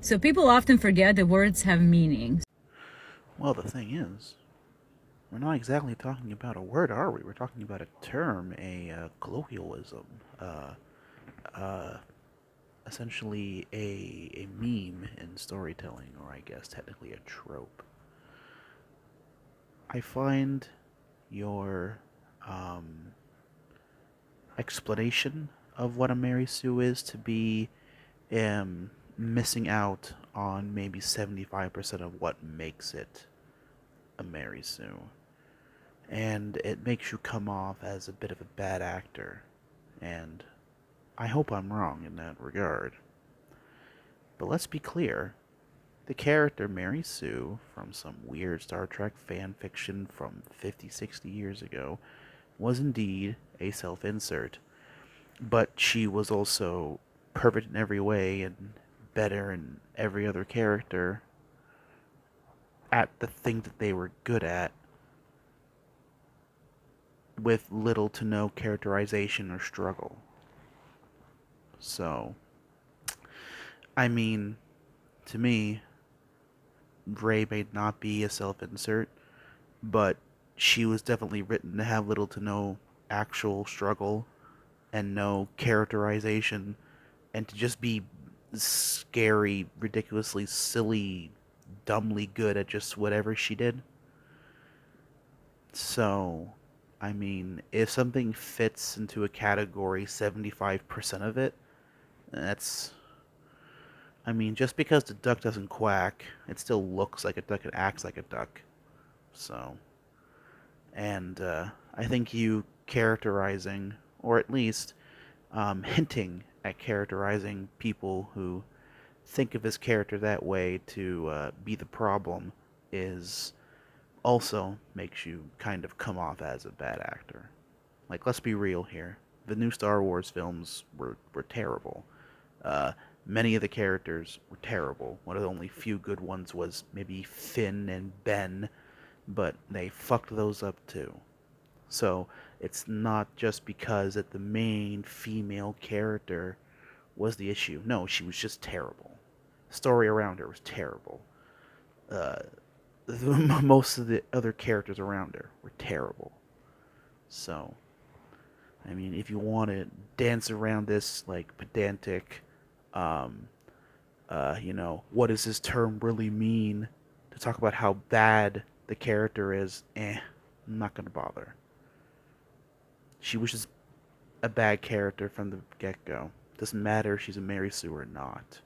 So people often forget that words have meanings. Well, the thing is, we're not exactly talking about a word, are we? We're talking about a term, a colloquialism, uh, essentially a meme in storytelling, or I guess technically a trope. I find your um, explanation of what a Mary Sue is to be missing out on maybe 75% of what makes it a Mary Sue. And it makes you come off as a bit of a bad actor. And I hope I'm wrong in that regard. But let's be clear, the character Mary Sue from some weird Star Trek fan fiction from 50, 60 years ago was indeed a self insert. But she was also perfect in every way and better in every other character at the thing that they were good at with little to no characterization or struggle. So, I mean, to me, Ray may not be a self insert, but she was definitely written to have little to no actual struggle and no characterization and to just be scary, ridiculously silly, dumbly good at just whatever she did. So, I mean, if something fits into a category 75% of it, that's. I mean, just because the duck doesn't quack, it still looks like a duck and acts like a duck. So, and I think you characterizing, or at least hinting at characterizing people who think of his character that way to be the problem is also makes you kind of come off as a bad actor. Like, let's be real here. The new Star Wars films were terrible. Uh, Many of the characters were terrible. One of the only few good ones was maybe Finn and Ben, but they fucked those up too. So it's not just because that the main female character was the issue. No, she was just terrible. The story around her was terrible. Uh, most of the other characters around her were terrible. So, I mean, if you want to dance around this like pedantic, um, what does this term really mean? To talk about how bad the character is, I'm not gonna bother. She was just a bad character from the get go. Doesn't matter if she's a Mary Sue or not.